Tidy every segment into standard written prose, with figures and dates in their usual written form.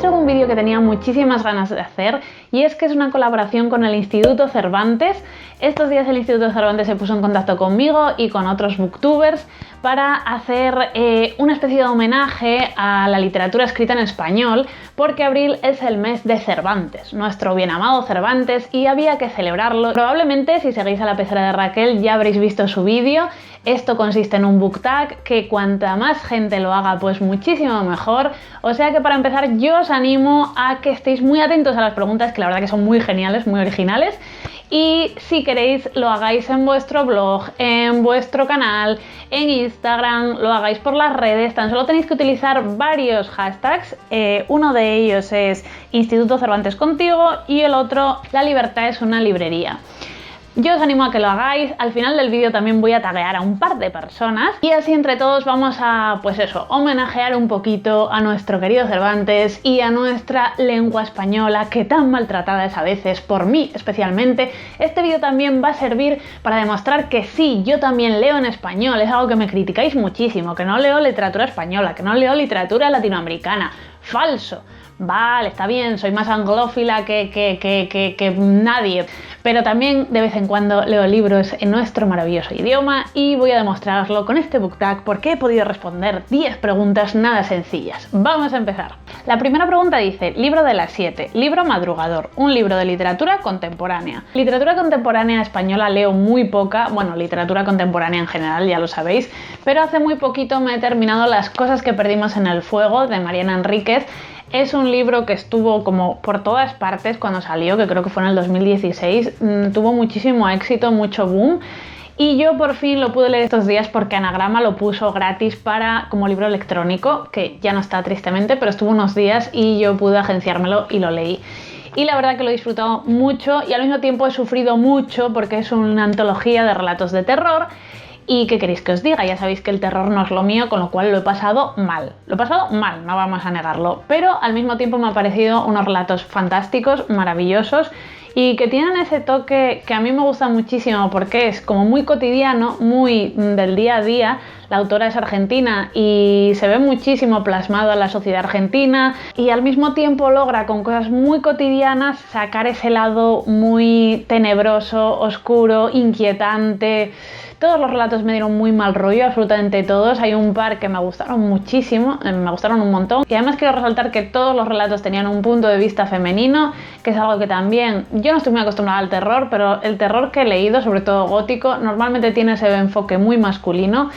traigo un vídeo que tenía muchísimas ganas de hacer y es que es una colaboración con el Instituto Cervantes. Estos días el Instituto Cervantes se puso en contacto conmigo y con otros booktubers para hacer una especie de homenaje a la literatura escrita en español, porque abril es el mes de Cervantes, nuestro bien amado Cervantes, y había que celebrarlo. Probablemente si seguís a la pecera de Raquel ya habréis visto su vídeo. Esto consiste en un book tag que cuanta más gente lo haga pues muchísimo mejor, o sea que para empezar yo os animo a que estéis muy atentos a las preguntas, que la verdad que son muy geniales, muy originales, y si queréis lo hagáis en vuestro blog, en vuestro canal, en Instagram, lo hagáis por las redes. Tan solo tenéis que utilizar varios hashtags, uno de ellos es Instituto Cervantes Contigo y el otro La Libertad es una librería. Yo os animo a que lo hagáis. Al final del vídeo también voy a taguear a un par de personas y así entre todos vamos a, pues eso, homenajear un poquito a nuestro querido Cervantes y a nuestra lengua española, que tan maltratada es a veces, por mí especialmente. Este vídeo también va a servir para demostrar que sí, yo también leo en español. Es algo que me criticáis muchísimo, que no leo literatura española, que no leo literatura latinoamericana. Falso. Vale, está bien, soy más anglófila que nadie, pero también de vez en cuando leo libros en nuestro maravilloso idioma y voy a demostrarlo con este book tag porque he podido responder 10 preguntas nada sencillas. Vamos a empezar. La primera pregunta dice, libro de las 7, libro madrugador, un libro de literatura contemporánea. Literatura contemporánea española leo muy poca, bueno, literatura contemporánea en general, ya lo sabéis, pero hace muy poquito me he terminado Las cosas que perdimos en el fuego, de Mariana Enríquez. Es un libro que estuvo como por todas partes cuando salió, que creo que fue en el 2016, tuvo muchísimo éxito, mucho boom, y yo por fin lo pude leer estos días porque Anagrama lo puso gratis como libro electrónico, que ya no está tristemente, pero estuvo unos días y yo pude agenciármelo y lo leí. Y la verdad que lo he disfrutado mucho y al mismo tiempo he sufrido mucho porque es una antología de relatos de terror. ¿Y qué queréis que os diga? Ya sabéis que el terror no es lo mío, con lo cual lo he pasado mal. Lo he pasado mal, no vamos a negarlo. Pero al mismo tiempo me han parecido unos relatos fantásticos, maravillosos, y que tienen ese toque que a mí me gusta muchísimo porque es como muy cotidiano, muy del día a día. La autora es argentina y se ve muchísimo plasmado en la sociedad argentina y al mismo tiempo logra con cosas muy cotidianas sacar ese lado muy tenebroso, oscuro, inquietante. Todos los relatos me dieron muy mal rollo, absolutamente todos. Hay un par que me gustaron muchísimo, me gustaron un montón. Y además quiero resaltar que todos los relatos tenían un punto de vista femenino, que es algo que también... Yo no estoy muy acostumbrada al terror, pero el terror que he leído, sobre todo gótico, normalmente tiene ese enfoque muy masculino.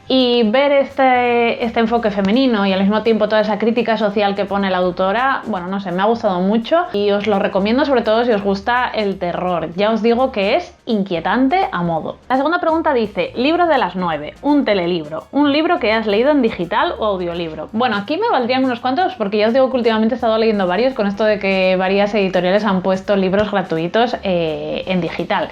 Y ver este enfoque femenino y al mismo tiempo toda esa crítica social que pone la autora, bueno, no sé, me ha gustado mucho y os lo recomiendo sobre todo si os gusta el terror. Ya os digo que es inquietante a modo. La segunda pregunta dice, libro de las 9, un telelibro, un libro que has leído en digital o audiolibro. Bueno, aquí me valdrían unos cuantos porque ya os digo que últimamente he estado leyendo varios con esto de que varias editoriales han puesto libros gratuitos en digital.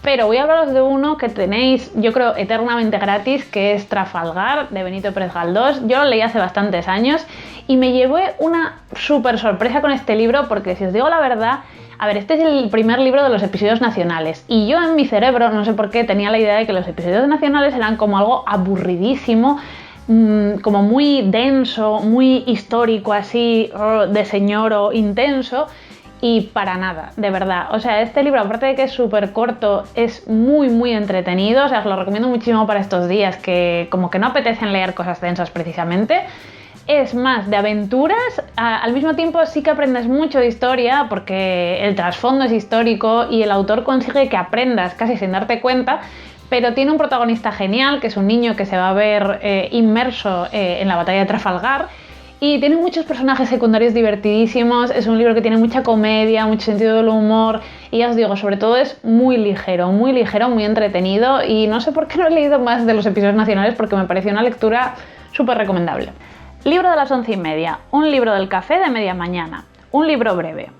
Pero voy a hablaros de uno que tenéis, yo creo, eternamente gratis, que es Trafalgar, de Benito Pérez Galdós. Yo lo leí hace bastantes años y me llevé una súper sorpresa con este libro porque, si os digo la verdad, a ver, este es el primer libro de los episodios nacionales y yo en mi cerebro, no sé por qué, tenía la idea de que los episodios nacionales eran como algo aburridísimo, como muy denso, muy histórico, así, de señoro, intenso. Y para nada, de verdad. O sea, este libro, aparte de que es súper corto, es muy, muy entretenido. O sea, os lo recomiendo muchísimo para estos días que como que no apetecen leer cosas densas precisamente. Es más de aventuras, al mismo tiempo sí que aprendes mucho de historia porque el trasfondo es histórico y el autor consigue que aprendas casi sin darte cuenta, pero tiene un protagonista genial, que es un niño que se va a ver inmerso en la batalla de Trafalgar. Y tiene muchos personajes secundarios divertidísimos, es un libro que tiene mucha comedia, mucho sentido del humor y ya os digo, sobre todo es muy ligero, muy entretenido y no sé por qué no he leído más de los episodios nacionales porque me pareció una lectura súper recomendable. Libro de las 11:30, un libro del café de media mañana, un libro breve.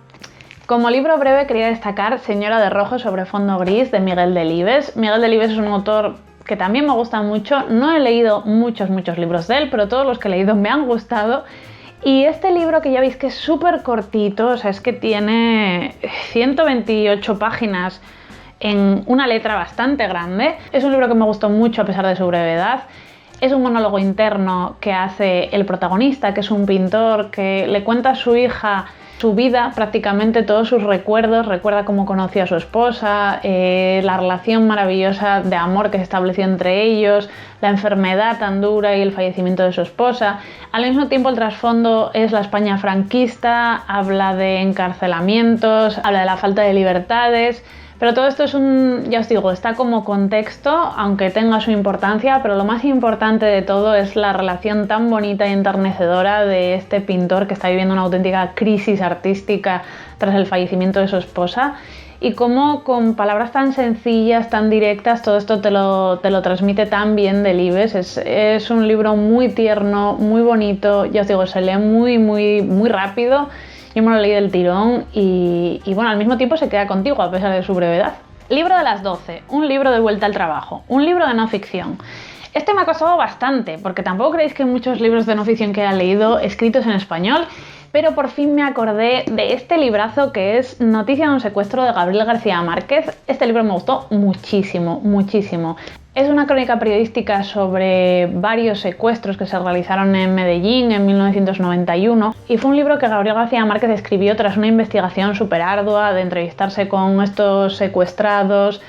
Como libro breve quería destacar Señora de rojo sobre fondo gris de Miguel Delibes. Miguel Delibes es un autor que también me gusta mucho. No he leído muchos libros de él, pero todos los que he leído me han gustado. Y este libro, que ya veis que es súper cortito, o sea, es que tiene 128 páginas en una letra bastante grande. Es un libro que me gustó mucho a pesar de su brevedad. Es un monólogo interno que hace el protagonista, que es un pintor, que le cuenta a su hija su vida, prácticamente todos sus recuerdos, recuerda cómo conoció a su esposa, la relación maravillosa de amor que se estableció entre ellos, la enfermedad tan dura y el fallecimiento de su esposa. Al mismo tiempo el trasfondo es la España franquista, habla de encarcelamientos, habla de la falta de libertades. Pero todo esto es ya os digo, está como contexto, aunque tenga su importancia, pero lo más importante de todo es la relación tan bonita y enternecedora de este pintor que está viviendo una auténtica crisis artística tras el fallecimiento de su esposa, y cómo con palabras tan sencillas, tan directas, todo esto te lo transmite tan bien Delibes. Es un libro muy tierno, muy bonito, ya os digo, se lee muy rápido. Yo me lo leí del tirón y bueno, al mismo tiempo se queda contigo a pesar de su brevedad. Libro de las 12, un libro de vuelta al trabajo, un libro de no ficción. Este me ha costado bastante, porque tampoco creéis que hay muchos libros de no ficción que haya leído escritos en español, pero por fin me acordé de este librazo que es Noticia de un secuestro de Gabriel García Márquez. Este libro me gustó muchísimo. Es una crónica periodística sobre varios secuestros que se realizaron en Medellín en 1991 y fue un libro que Gabriel García Márquez escribió tras una investigación súper ardua de entrevistarse con estos secuestrados,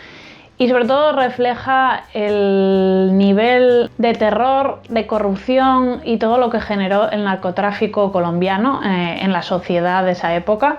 y sobre todo refleja el nivel de terror, de corrupción y todo lo que generó el narcotráfico colombiano en la sociedad de esa época.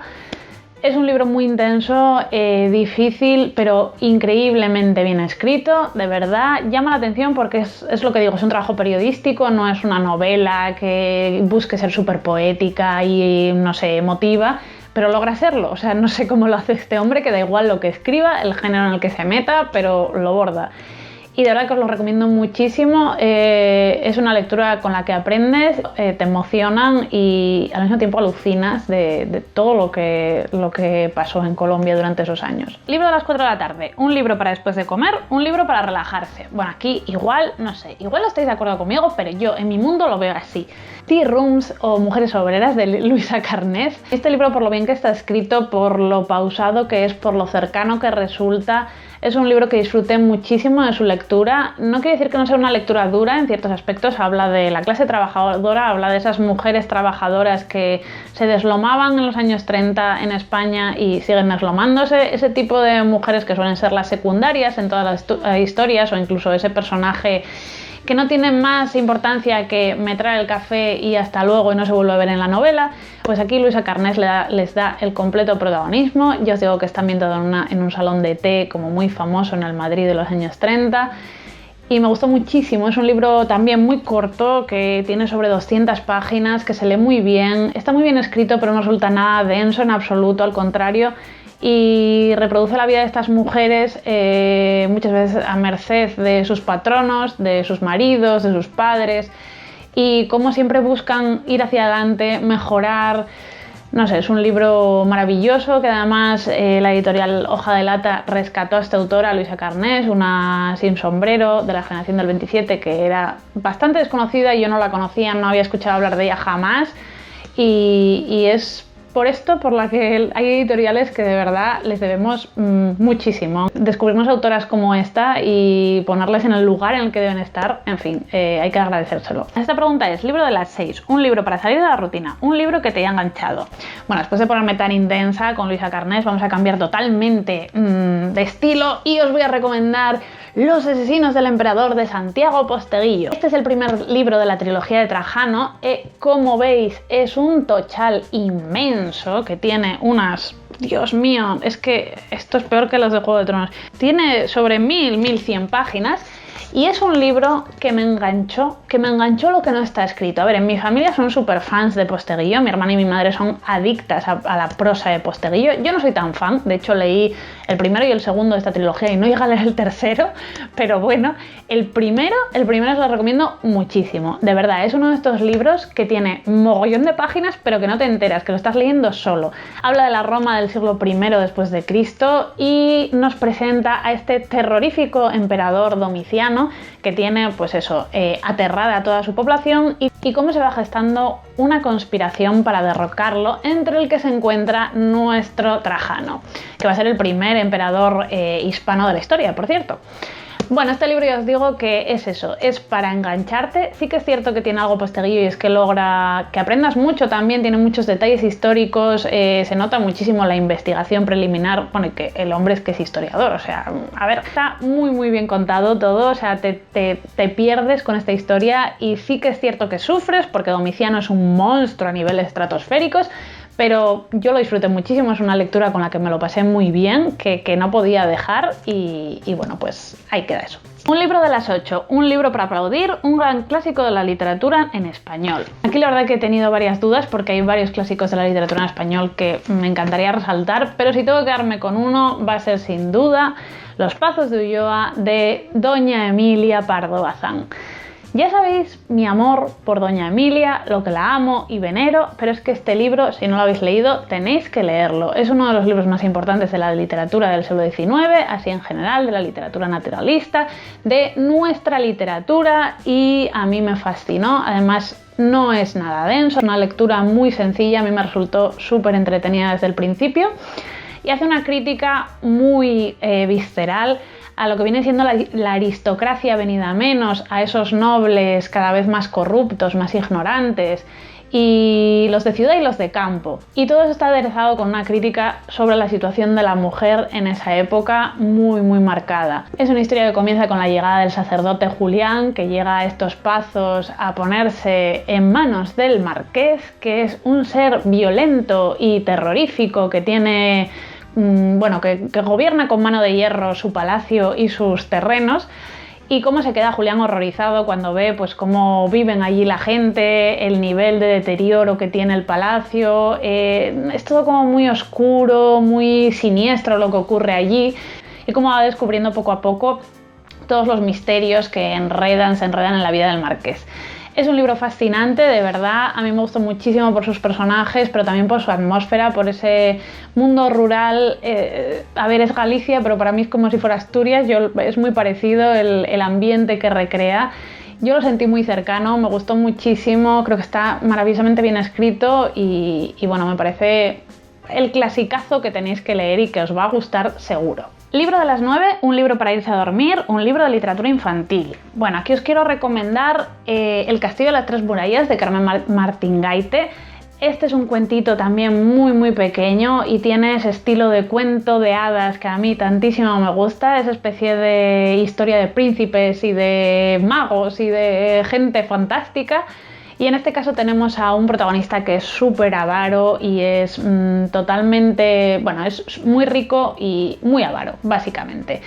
Es un libro muy intenso, difícil, pero increíblemente bien escrito, de verdad. Llama la atención porque es lo que digo, es un trabajo periodístico, no es una novela que busque ser súper poética y, no sé, emotiva, pero logra serlo. O sea, no sé cómo lo hace este hombre, que da igual lo que escriba, el género en el que se meta, pero lo borda. Y de verdad que os lo recomiendo muchísimo. Es una lectura con la que aprendes, te emocionan y al mismo tiempo alucinas de todo lo que pasó en Colombia durante esos años. Libro de las 4 de la tarde, un libro para después de comer, un libro para relajarse. Bueno, aquí igual, no sé, igual no estáis de acuerdo conmigo, pero yo en mi mundo lo veo así. Tea Rooms o Mujeres Obreras de Luisa Carnés. Este libro, por lo bien que está escrito, por lo pausado que es, por lo cercano que resulta, es un libro que disfruté muchísimo de su lectura. No quiere decir que no sea una lectura dura en ciertos aspectos, habla de la clase trabajadora, habla de esas mujeres trabajadoras que se deslomaban en los años 30 en España y siguen deslomándose, ese tipo de mujeres que suelen ser las secundarias en todas las historias, o incluso ese personaje que no tiene más importancia que me trae el café y hasta luego y no se vuelve a ver en la novela. Pues aquí Luisa Carnés les da el completo protagonismo. Yo os digo que está ambientado en un salón de té como muy famoso en el Madrid de los años 30 y me gustó muchísimo. Es un libro también muy corto, que tiene sobre 200 páginas, que se lee muy bien, está muy bien escrito, pero no resulta nada denso en absoluto, al contrario, y reproduce la vida de estas mujeres muchas veces a merced de sus patronos, de sus maridos, de sus padres, y cómo siempre buscan ir hacia adelante, mejorar. No sé, es un libro maravilloso que además la editorial Hoja de Lata rescató a esta autora, Luisa Carnés, una sin sombrero de la generación del 27, que era bastante desconocida y yo no la conocía, no había escuchado hablar de ella jamás, y es por esto por la que hay editoriales que de verdad les debemos muchísimo. Descubrirnos autoras como esta y ponerles en el lugar en el que deben estar, en fin, hay que agradecérselo. Esta pregunta es: libro de las 6, un libro para salir de la rutina, un libro que te haya enganchado. Bueno, después de ponerme tan intensa con Luisa Carnés, vamos a cambiar totalmente de estilo y os voy a recomendar Los asesinos del emperador, de Santiago Posteguillo. Este es el primer libro de la trilogía de Trajano. Como veis, es un tochal inmenso que tiene unas... Dios mío, es que esto es peor que los de Juego de Tronos. Tiene sobre 1100 páginas y es un libro que me enganchó lo que no está escrito. A ver, en mi familia son súper fans de Posteguillo, mi hermana y mi madre son adictas a la prosa de Posteguillo. Yo no soy tan fan, de hecho leí el primero y el segundo de esta trilogía y no llegué a leer el tercero, pero bueno, el primero os lo recomiendo muchísimo. De verdad, es uno de estos libros que tiene mogollón de páginas, pero que no te enteras, que lo estás leyendo solo. Habla de la Roma del siglo I después de Cristo y nos presenta a este terrorífico emperador Domiciano, que tiene, pues eso, aterrada a toda su población, y cómo se va gestando una conspiración para derrocarlo, entre el que se encuentra nuestro Trajano, que va a ser el primer emperador hispano de la historia, por cierto. Bueno, este libro ya os digo que es eso, es para engancharte. Sí que es cierto que tiene algo posteguillo y es que logra que aprendas mucho también, tiene muchos detalles históricos, se nota muchísimo la investigación preliminar, bueno, y que el hombre es que es historiador, o sea, a ver, está muy bien contado todo, o sea, te pierdes con esta historia y sí que es cierto que sufres porque Domiciano es un monstruo a niveles estratosféricos, pero yo lo disfruté muchísimo, es una lectura con la que me lo pasé muy bien, que no podía dejar y bueno, pues ahí queda eso. Un libro de las 8, un libro para aplaudir, un gran clásico de la literatura en español. Aquí la verdad que he tenido varias dudas porque hay varios clásicos de la literatura en español que me encantaría resaltar, pero si tengo que quedarme con uno va a ser sin duda Los Pazos de Ulloa de Doña Emilia Pardo Bazán. Ya sabéis mi amor por Doña Emilia, lo que la amo y venero, pero es que este libro, si no lo habéis leído, tenéis que leerlo. Es uno de los libros más importantes de la literatura del siglo XIX, así en general, de la literatura naturalista, de nuestra literatura, y a mí me fascinó. Además, no es nada denso, es una lectura muy sencilla, a mí me resultó súper entretenida desde el principio, y hace una crítica muy visceral a lo que viene siendo la aristocracia venida a menos, a esos nobles cada vez más corruptos, más ignorantes, y los de ciudad y los de campo. Y todo eso está aderezado con una crítica sobre la situación de la mujer en esa época muy marcada. Es una historia que comienza con la llegada del sacerdote Julián, que llega a estos Pazos a ponerse en manos del marqués, que es un ser violento y terrorífico que tiene... bueno, que gobierna con mano de hierro su palacio y sus terrenos, y cómo se queda Julián horrorizado cuando ve pues cómo viven allí la gente, el nivel de deterioro que tiene el palacio, es todo como muy oscuro, muy siniestro lo que ocurre allí, y cómo va descubriendo poco a poco todos los misterios que se enredan en la vida del marqués. Es un libro fascinante, de verdad, a mí me gustó muchísimo por sus personajes, pero también por su atmósfera, por ese mundo rural. A ver, es Galicia, pero para mí es como si fuera Asturias, es muy parecido el ambiente que recrea. Yo lo sentí muy cercano, me gustó muchísimo, creo que está maravillosamente bien escrito y bueno, me parece el clasicazo que tenéis que leer y que os va a gustar seguro. Libro de las 9, un libro para irse a dormir, un libro de literatura infantil. Bueno, aquí os quiero recomendar El castillo de las tres murallas de Carmen Martín Gaite. Este es un cuentito también muy pequeño y tiene ese estilo de cuento de hadas que a mí tantísimo me gusta, esa especie de historia de príncipes y de magos y de gente fantástica. Y en este caso tenemos a un protagonista que es súper avaro y es totalmente, bueno, es muy rico y muy avaro, básicamente.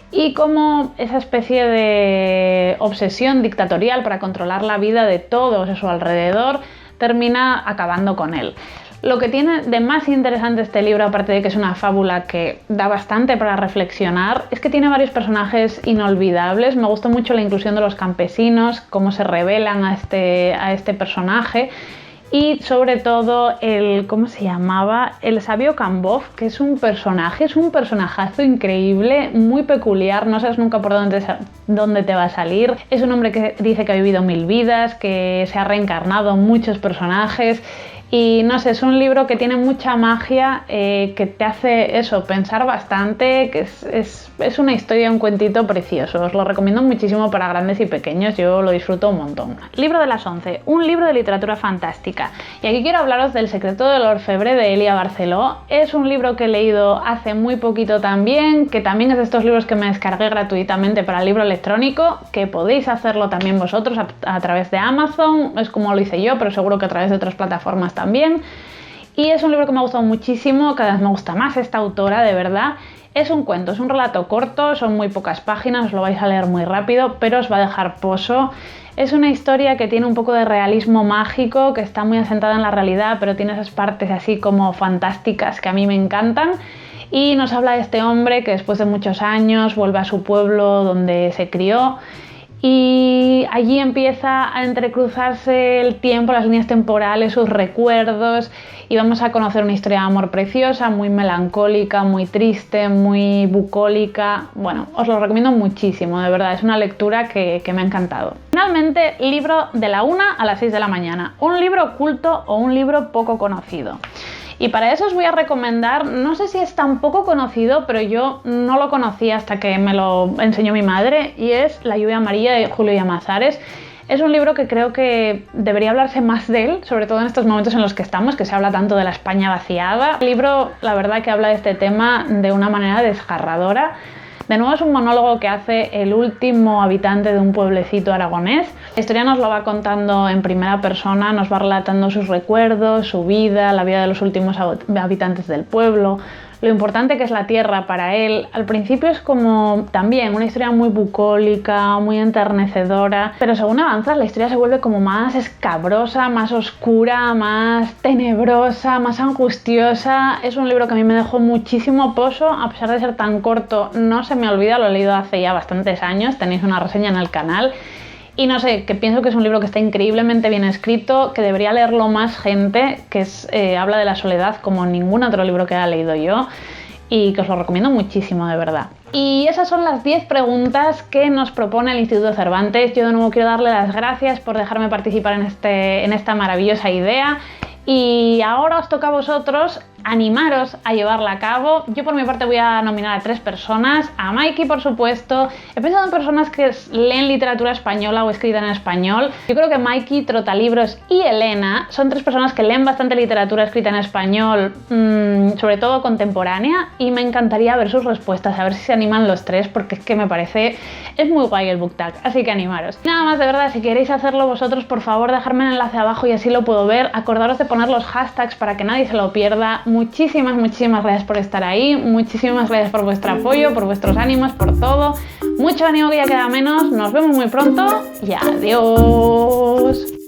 Y como esa especie de obsesión dictatorial para controlar la vida de todos a su alrededor termina acabando con él. Lo que tiene de más interesante este libro, aparte de que es una fábula que da bastante para reflexionar, es que tiene varios personajes inolvidables. Me gustó mucho la inclusión de los campesinos, cómo se revelan a este personaje, y sobre todo ¿cómo se llamaba? El sabio Cambov, que es un personajazo increíble, muy peculiar, no sabes nunca por dónde te va a salir. Es un hombre que dice que ha vivido 1000 vidas, que se ha reencarnado en muchos personajes. Y no sé, es un libro que tiene mucha magia, que te hace eso, pensar bastante, que es una historia, un cuentito precioso. Os lo recomiendo muchísimo para grandes y pequeños, yo lo disfruto un montón. Libro de las 11, un libro de literatura fantástica. Y aquí quiero hablaros del Secreto del orfebre de Elia Barceló. Es un libro que he leído hace muy poquito también, que también es de estos libros que me descargué gratuitamente para el libro electrónico, que podéis hacerlo también vosotros a través de Amazon, es como lo hice yo, pero seguro que a través de otras plataformas también. Y es un libro que me ha gustado muchísimo, cada vez me gusta más esta autora, de verdad. Es un cuento, es un relato corto, son muy pocas páginas, os lo vais a leer muy rápido, pero os va a dejar pozo. Es una historia que tiene un poco de realismo mágico, que está muy asentada en la realidad, pero tiene esas partes así como fantásticas que a mí me encantan. Y nos habla de este hombre que después de muchos años vuelve a su pueblo donde se crió, y allí empieza a entrecruzarse el tiempo, las líneas temporales, sus recuerdos, y vamos a conocer una historia de amor preciosa, muy melancólica, muy triste, muy bucólica. Bueno, os lo recomiendo muchísimo, de verdad, es una lectura que me ha encantado. Finalmente, libro de la 1 a las 6 de la mañana, un libro oculto o un libro poco conocido. Y para eso os voy a recomendar, no sé si es tan poco conocido, pero yo no lo conocía hasta que me lo enseñó mi madre, y es La lluvia amarilla de Julio Llamazares. Es un libro que creo que debería hablarse más de él, sobre todo en estos momentos en los que estamos, que se habla tanto de la España vaciada. El libro, la verdad, que habla de este tema de una manera desgarradora. De nuevo es un monólogo que hace el último habitante de un pueblecito aragonés. La historia nos lo va contando en primera persona, nos va relatando sus recuerdos, su vida, la vida de los últimos habitantes del pueblo, lo importante que es la tierra para él. Al principio es como también una historia muy bucólica, muy enternecedora, pero según avanza la historia se vuelve como más escabrosa, más oscura, más tenebrosa, más angustiosa. Es un libro que a mí me dejó muchísimo pozo, a pesar de ser tan corto, no se me olvida, lo he leído hace ya bastantes años, tenéis una reseña en el canal. Y no sé, que pienso que es un libro que está increíblemente bien escrito, que debería leerlo más gente, que habla de la soledad como ningún otro libro que haya leído yo, y que os lo recomiendo muchísimo, de verdad. Y esas son las 10 preguntas que nos propone el Instituto Cervantes. Yo de nuevo quiero darle las gracias por dejarme participar en esta maravillosa idea. Y ahora os toca a vosotros animaros a llevarla a cabo. Yo por mi parte voy a nominar a 3 personas, a Maiki por supuesto. He pensado en personas que leen literatura española o escrita en español. Yo creo que Maiki, Trotalibros y Elena son 3 personas que leen bastante literatura escrita en español, sobre todo contemporánea, y me encantaría ver sus respuestas, a ver si se animan los 3, porque es que me parece, es muy guay el book tag, así que animaros. Nada más, de verdad, si queréis hacerlo vosotros, por favor dejadme el enlace abajo y así lo puedo ver. Acordaros de poner los hashtags para que nadie se lo pierda. Muchísimas gracias por estar ahí, muchísimas gracias por vuestro apoyo, por vuestros ánimos, por todo. Mucho ánimo, que ya queda menos. Nos vemos muy pronto y adiós.